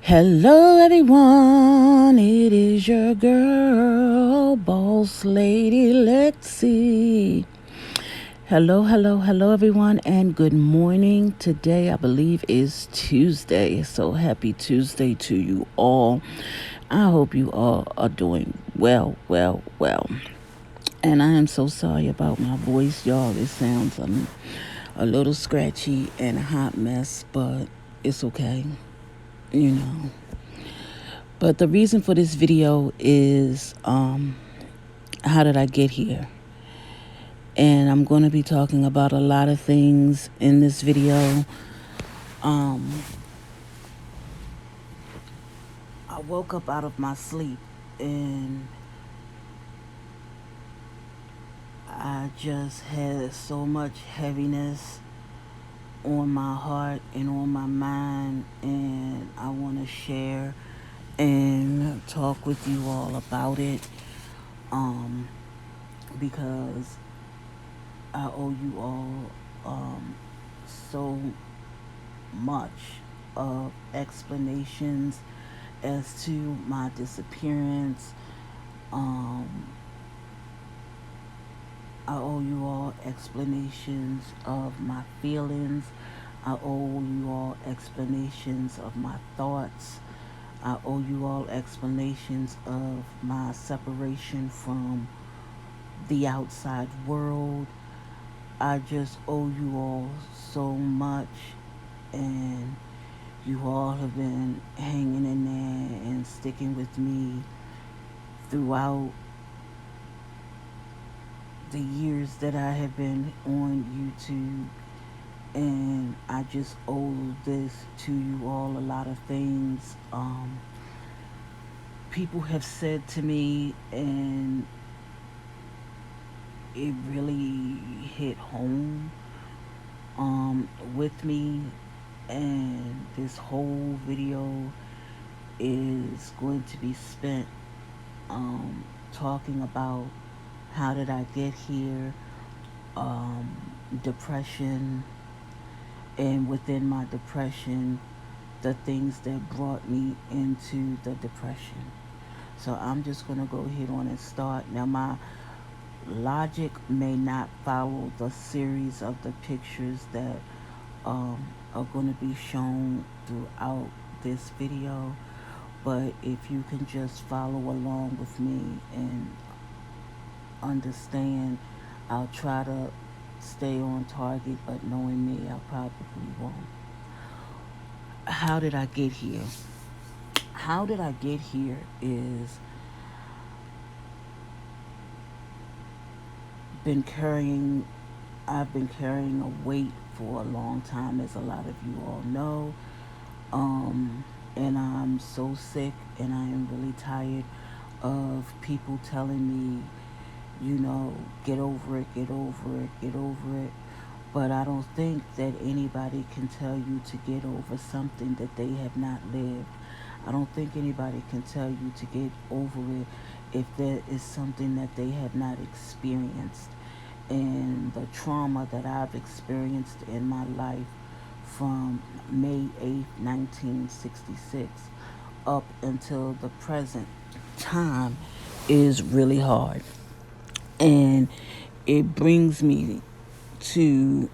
Hello, everyone. It is your girl, Boss Lady Lexi. Hello, everyone, and good morning. Today, I believe, is Tuesday. So, happy Tuesday to you all. I hope you all are doing well. And I am so sorry about my voice, y'all. It sounds a little scratchy and a hot mess, but it's okay, you know. But the reason for this video is how did I get here? And I'm going to be talking about a lot of things in this video. I woke up out of my sleep and I just had so much heaviness on my heart and on my mind, and I want to share and talk with you all about it because I owe you all so much of explanations as to my disappearance. I owe you all explanations of my feelings. I owe you all explanations of my thoughts. I owe you all explanations of my separation from the outside world. I just owe you all so much, and you all have been hanging in there and sticking with me throughout the years that I have been on YouTube, and I just owe this to you all. A lot of things people have said to me, and it really hit home with me, and this whole video is going to be spent talking about how did I get here, depression, and within my depression, the things that brought me into the depression. So I'm just going to go ahead on and start. Now, my logic may not follow the series of the pictures that are going to be shown throughout this video, but if you can just follow along with me and understand, I'll try to stay on target, but knowing me, I probably won't. How did I get here? How did I get here is I've been carrying a weight for a long time, as a lot of you all know. And I'm so sick, and I am really tired of people telling me, get over it, get over it, get over it. But I don't think that anybody can tell you to get over something that they have not lived. I don't think anybody can tell you to get over it if there is something that they have not experienced. And the trauma that I've experienced in my life from May 8th, 1966 up until the present time is really hard. And it brings me to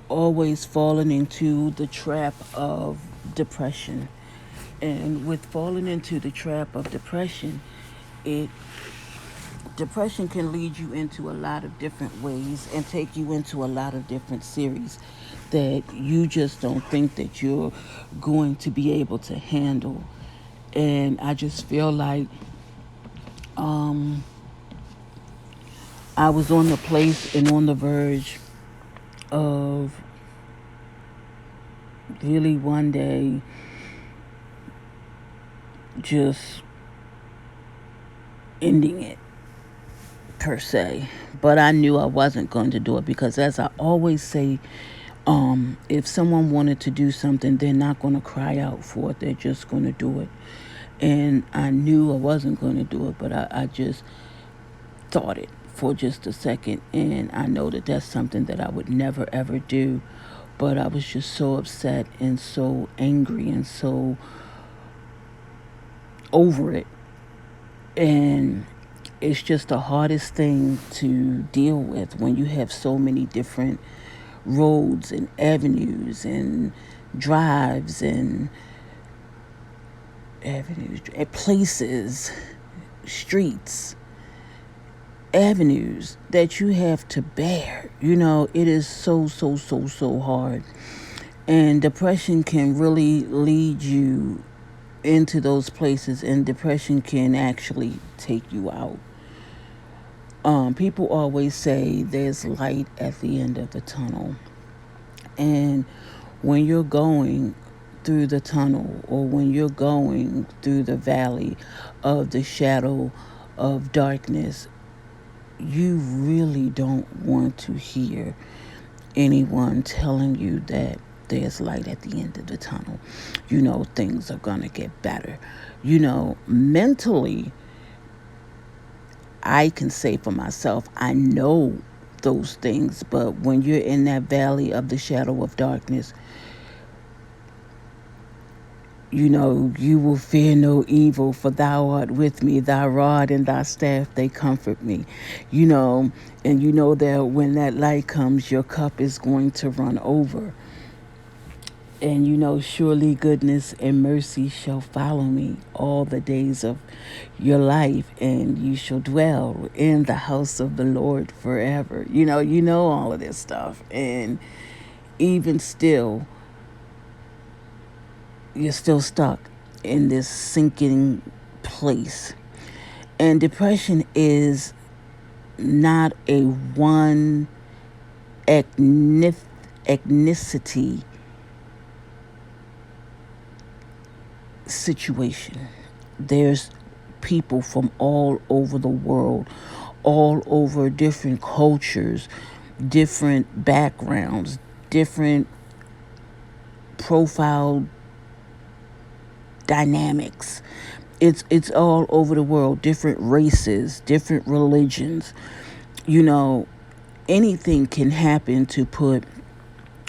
always falling into the trap of depression. And with falling into the trap of depression, depression can lead you into a lot of different ways and take you into a lot of different series that you just don't think that you're going to be able to handle. And I just feel like I was on the place and on the verge of really one day just ending it, per se. But I knew I wasn't going to do it because, as I always say, if someone wanted to do something, they're not going to cry out for it. They're just going to do it. And I knew I wasn't going to do it, but I just thought it for just a second. And I know that that's something that I would never, ever do. but I was just so upset and so angry and so over it. And it's just the hardest thing to deal with when you have so many different roads and avenues and drives and places, streets, avenues that you have to bear. It is so, so, so, so hard. And depression can really lead you into those places, and depression can actually take you out. People always say there's light at the end of the tunnel. And when you're going through the tunnel, or when you're going through the valley of the shadow of darkness, you really don't want to hear anyone telling you that there's light at the end of the tunnel. Things are going to get better. Mentally, I can say for myself, I know those things, but when you're in that valley of the shadow of darkness, you will fear no evil, for thou art with me, thy rod and thy staff, they comfort me. And you know that when that light comes, your cup is going to run over. And surely goodness and mercy shall follow me all the days of your life, and you shall dwell in the house of the Lord forever. You know all of this stuff. And even still, you're still stuck in this sinking place. And depression is not a one ethnicity situation. There's people from all over the world, all over different cultures, different backgrounds, different profile dynamics. It's all over the world, different races, different religions. Anything can happen to put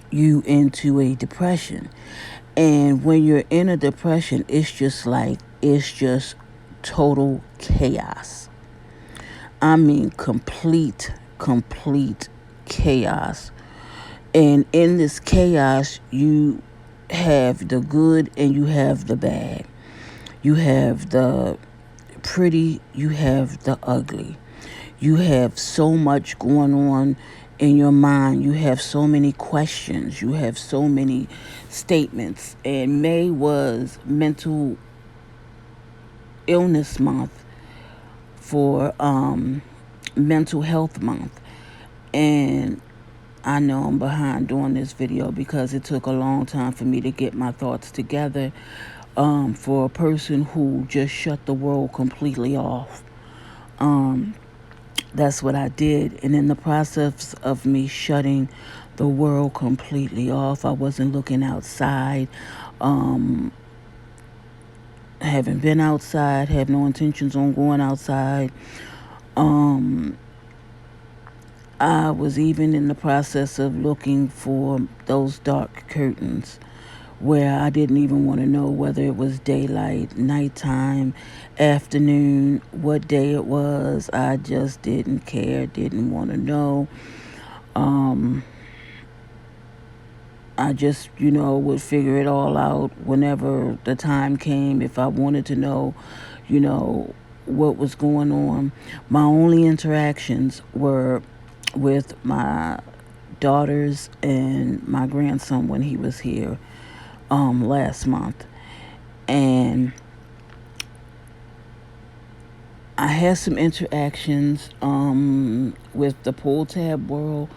you into a depression. And when you're in a depression, it's just total chaos. I mean, complete chaos. And in this chaos, you have the good and you have the bad. You have the pretty, you have the ugly. You have so much going on in your mind. You have so many questions. You have so many statements. And May was mental illness month for mental health month. And I know I'm behind doing this video because it took a long time for me to get my thoughts together. For a person who just shut the world completely off. That's what I did. And in the process of me shutting the world completely off, I wasn't looking outside. Haven't been outside, have no intentions on going outside. I was even in the process of looking for those dark curtains where I didn't even want to know whether it was daylight, nighttime, afternoon, what day it was. I just didn't care, didn't want to know. I just, would figure it all out whenever the time came, if I wanted to know, what was going on. My only interactions were with my daughters and my grandson when he was here last month. And I had some interactions with the pull tab world,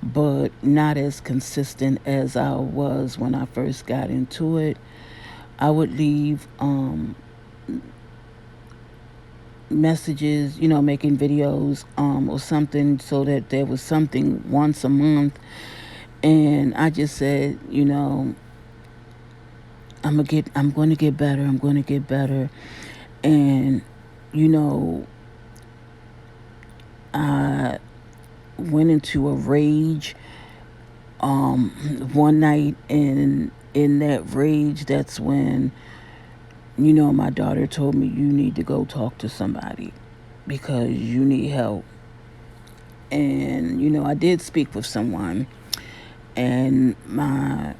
but not as consistent as I was when I first got into it. I would leave messages, making videos or something, so that there was something once a month. And I just said, I'm going to get better. I'm going to get better. And I went into a rage One night in that rage, that's when, my daughter told me, you need to go talk to somebody because you need help. And I did speak with someone, and my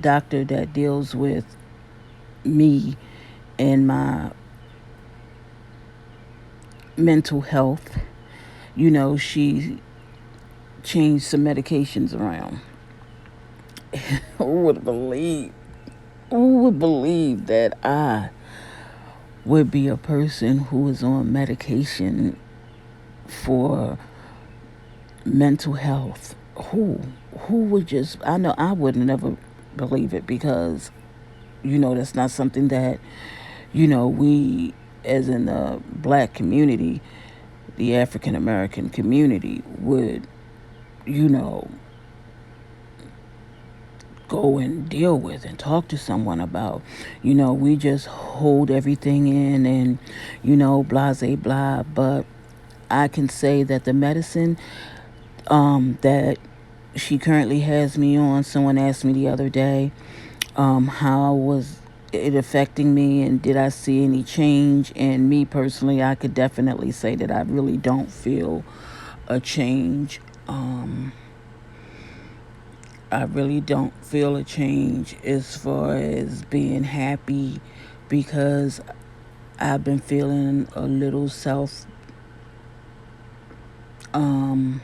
doctor that deals with me and my mental health, she changed some medications around. Who would believe? Who would believe that I would be a person who is on medication for mental health? Who would just? I know I would never believe it because that's not something that we, as in the black community, the African American community, would you know go and deal with and talk to someone about. We just hold everything in and, blase blah. But I can say that the medicine that she currently has me on, someone asked me the other day, how was it affecting me and did I see any change? And me personally, I could definitely say that I really don't feel a change. I really don't feel a change as far as being happy because I've been feeling a little self um,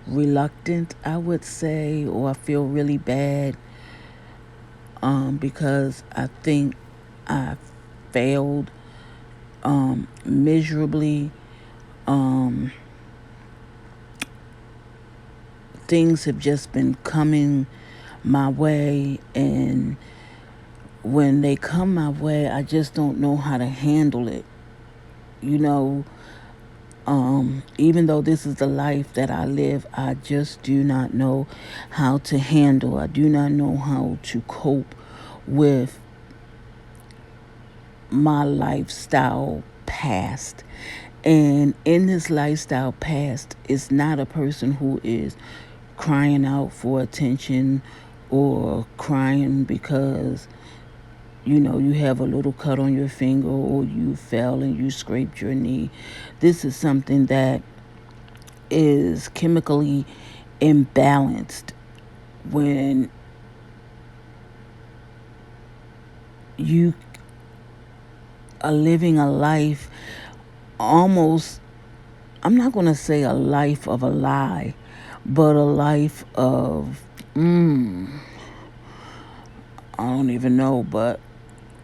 reluctant, I would say, or I feel really bad because I think I failed miserably. Um, Things have just been coming my way, and when they come my way, I just don't know how to handle it. You know, even though this is the life that I live, I just do not know how to handle. I do not know how to cope with my lifestyle past. And in this lifestyle past, it's not a person who is crying out for attention or crying because you have a little cut on your finger or you fell and you scraped your knee. This is something that is chemically imbalanced when you are living a life almost, I'm not going to say a life of a lie, but a life of, I don't even know, but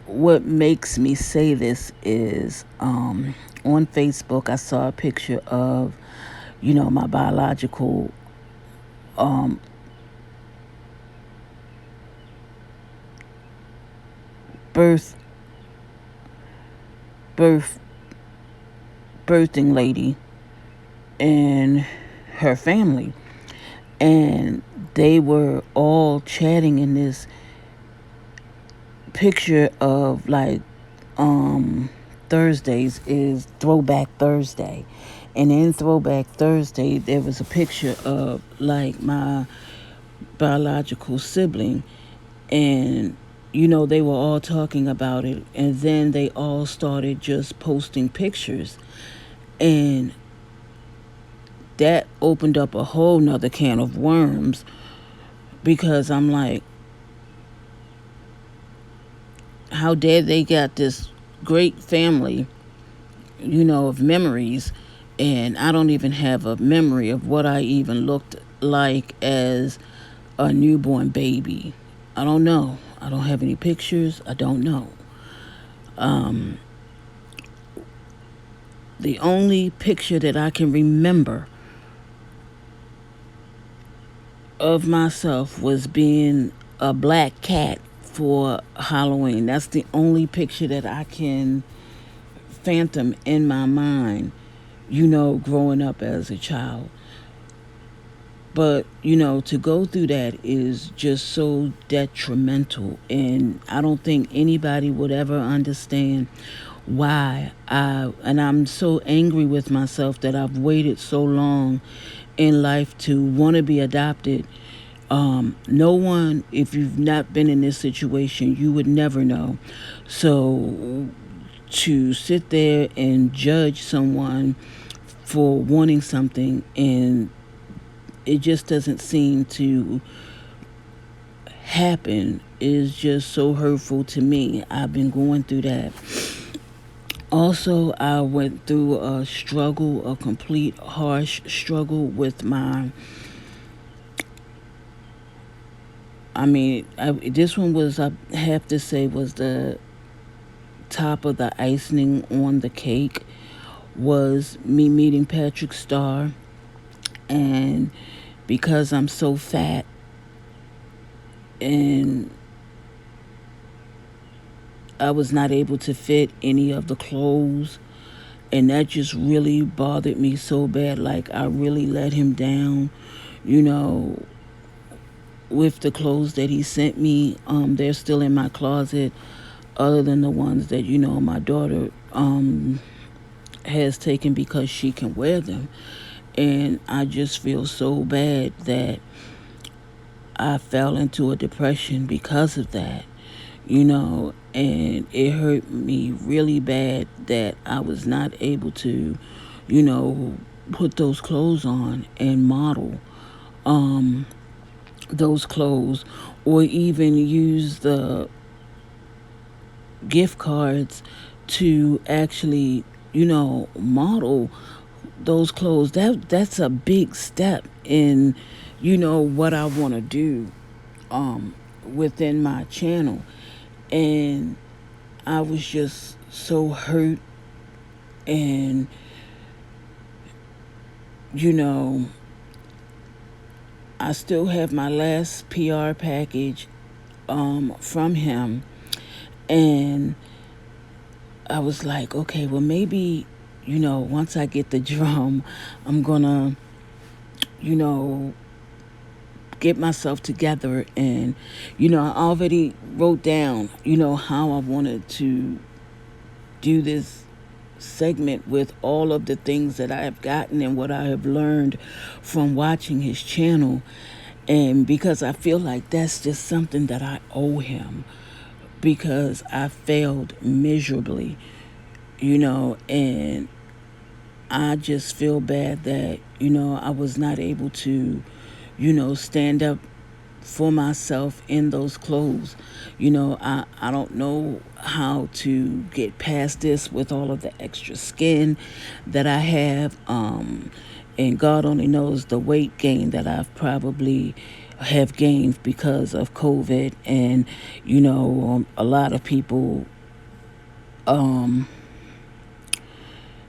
what makes me say this is on Facebook I saw a picture of, my biological um, birth, birth, birthing lady and her family. And they were all chatting in this picture of like Thursdays is Throwback Thursday. And in Throwback Thursday, there was a picture of like my biological sibling. And, they were all talking about it. And then they all started just posting pictures. And that opened up a whole nother can of worms because I'm like, how dare they got this great family, of memories, and I don't even have a memory of what I even looked like as a newborn baby. I don't know. I don't have any pictures. I don't know. The only picture that I can remember of myself was being a black cat for Halloween. That's the only picture that I can phantom in my mind, growing up as a child. But, to go through that is just so detrimental. And I don't think anybody would ever understand and I'm so angry with myself that I've waited so long in life to want to be adopted. No one, if you've not been in this situation, you would never know. So to sit there and judge someone for wanting something and it just doesn't seem to happen is just so hurtful to me. I've been going through that. Also, I went through a struggle, a complete harsh struggle with my. This one was, I have to say, was the top of the icing on the cake. Was me meeting Patrick Starr, and because I'm so fat and I was not able to fit any of the clothes, and that just really bothered me so bad. Like, I really let him down, you know, with the clothes that he sent me. They're still in my closet, other than the ones that, my daughter has taken because she can wear them. And I just feel so bad that I fell into a depression because of that, and it hurt me really bad that I was not able to, you know, put those clothes on and model those clothes, or even use the gift cards to actually, model those clothes. That's a big step in, what I want to do within my channel. And I was just so hurt, and you know I still have my last PR package from him, and I was like, okay, well, maybe, once I get the drum, I'm gonna, you know, get myself together. And, I already wrote down, how I wanted to do this segment with all of the things that I have gotten and what I have learned from watching his channel. And because I feel like that's just something that I owe him, because I failed miserably, and I just feel bad that, I was not able to, stand up for myself in those clothes. I don't know how to get past this with all of the extra skin that I have. And God only knows the weight gain that I've probably have gained because of COVID. And, a lot of people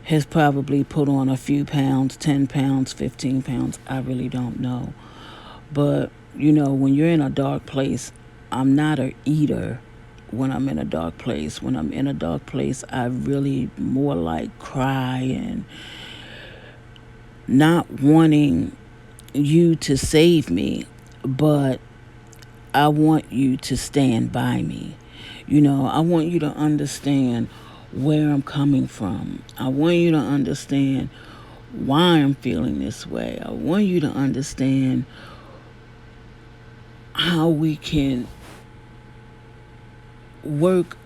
has probably put on a few pounds, 10 pounds, 15 pounds. I really don't know. But, when you're in a dark place, I'm not a eater when I'm in a dark place. When I'm in a dark place, I really more like cry and not wanting you to save me, but I want you to stand by me. I want you to understand where I'm coming from. I want you to understand why I'm feeling this way. I want you to understand how we can work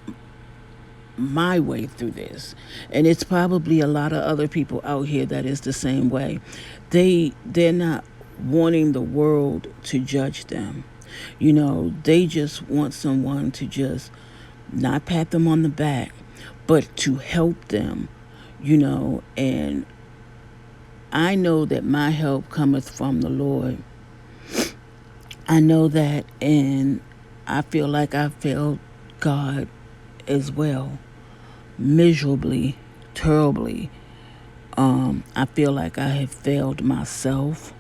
my way through this. And it's probably a lot of other people out here that is the same way. They're not wanting the world to judge them. They just want someone to just not pat them on the back, but to help them, and I know that my help cometh from the Lord. I know that, and I feel like I failed God as well, miserably, terribly. I feel like I have failed myself.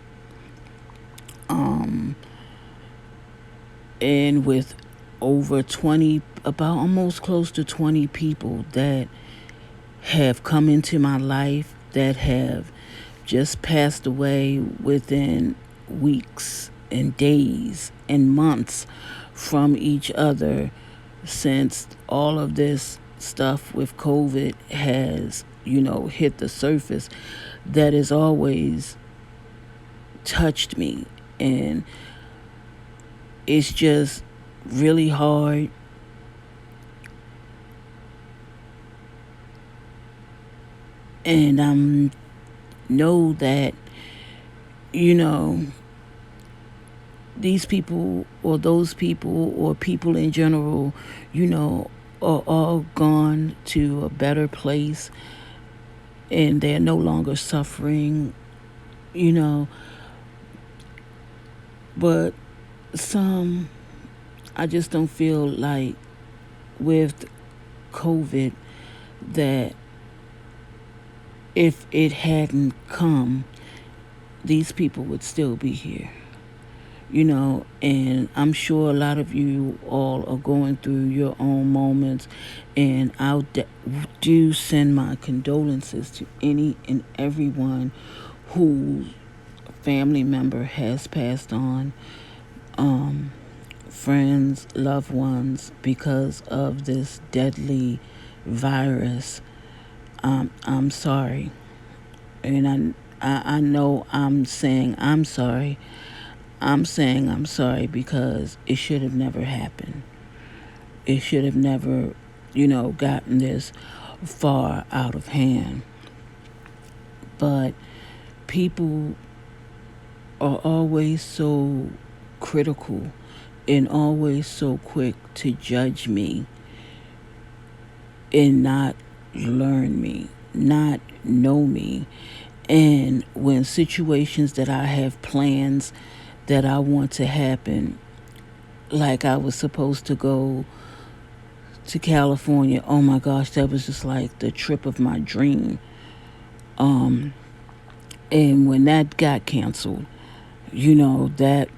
And with over 20, about almost close to 20 people that have come into my life that have just passed away within weeks and days and months from each other, since all of this stuff with COVID has, hit the surface. That is always touched me. And it's just really hard. And I know that, you know, these people or those people or people in general, are all gone to a better place and they're no longer suffering, you know. But some, I just don't feel like with COVID that if it hadn't come, these people would still be here. And I'm sure a lot of you all are going through your own moments, and do send my condolences to any and everyone whose family member has passed on, friends, loved ones, because of this deadly virus. I'm sorry, and I know I'm saying I'm sorry. I'm saying I'm sorry because it should have never happened. It should have never, gotten this far out of hand. But people are always so critical and always so quick to judge me and not learn me, not know me. And when situations that I have plans that I want to happen, like I was supposed to go to California. Oh my gosh, that was just like the trip of my dream. Um, and when that got canceled, that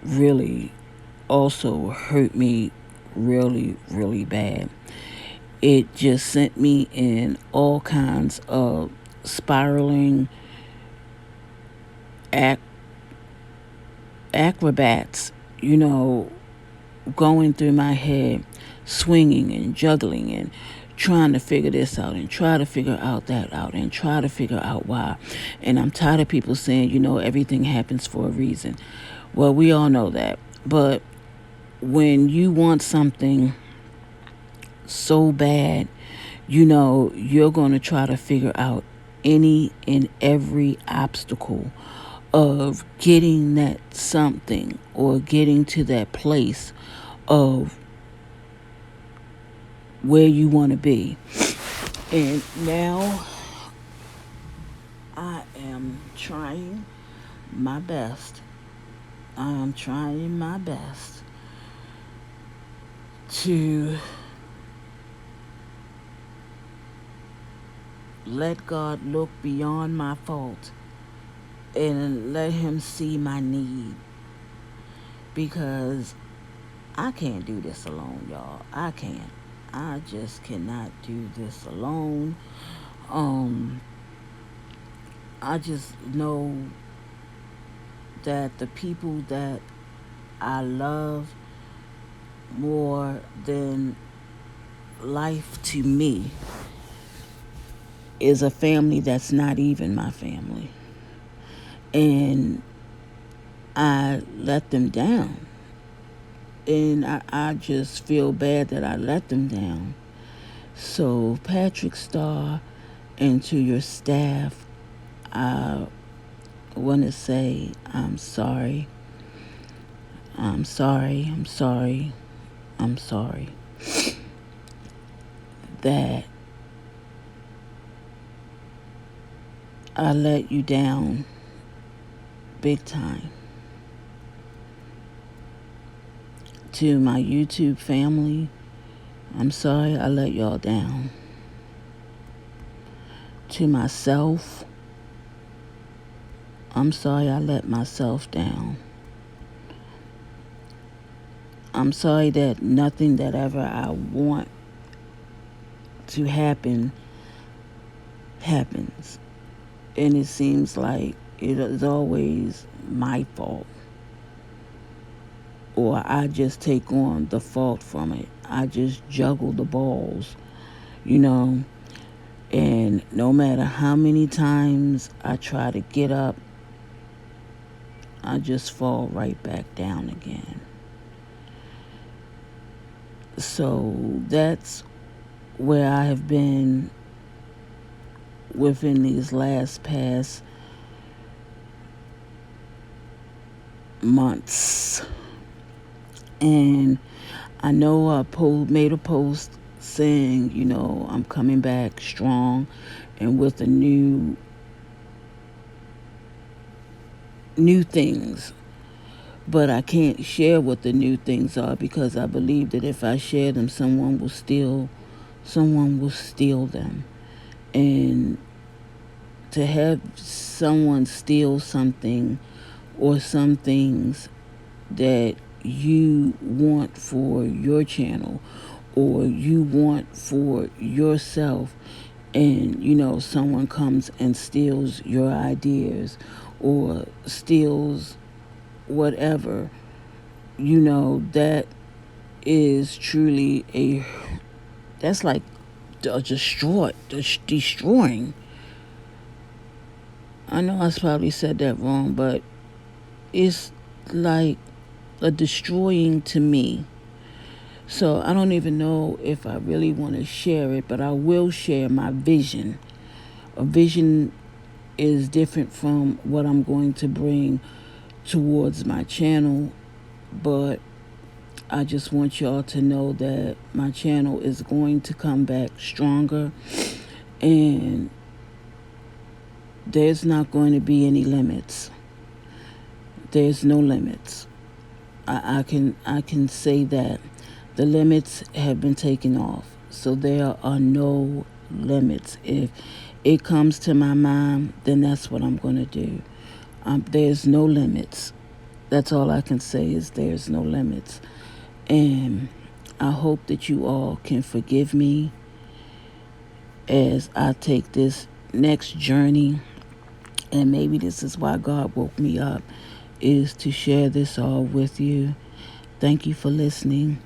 really also hurt me really, really bad. It just sent me in all kinds of spiraling ac- acrobats, going through my head, swinging and juggling and trying to figure this out and try to figure out that out and try to figure out why. And I'm tired of people saying, everything happens for a reason. Well, we all know that. But when you want something so bad, you're going to try to figure out any and every obstacle of getting that something or getting to that place of where you want to be. And now I am trying my best. I am trying my best to let God look beyond my fault and let Him see my need. Because I can't do this alone, y'all. I can't. I just cannot do this alone. Um, I just know that the people that I love more than life to me is a family that's not even my family. And I let them down. And I just feel bad that I let them down. So, Patrick Starr, and to your staff, I want to say I'm sorry. I'm sorry. I'm sorry. I'm sorry that I let you down big time. To my YouTube family, I'm sorry I let y'all down. To myself, I'm sorry I let myself down. I'm sorry that nothing that ever I want to happen happens. And it seems like it is always my fault. Or I just take on the fault from it. I just juggle the balls, you know. And no matter how many times I try to get up I just fall right back down again. So that's where I have been within these last past months. And I know I made a post saying, I'm coming back strong and with a new things. But I can't share what the new things are because I believe that if I share them, someone will steal them. And to have someone steal something or some things that you want for your channel or you want for yourself, and someone comes and steals your ideas or steals whatever, that is truly that's like destroying. I know I probably said that wrong, but it's like a destroying to me. So I don't even know if I really want to share it, but I will share my vision. A vision is different from what I'm going to bring towards my channel, but I just want y'all to know that my channel is going to come back stronger, and there's not going to be any limits. There's no limits. I can say that the limits have been taken off. So there are no limits. If it comes to my mind, then that's what I'm going to do. There's no limits. That's all I can say is there's no limits. And I hope that you all can forgive me as I take this next journey. And maybe this is why God woke me up, is to share this all with you. Thank you for listening.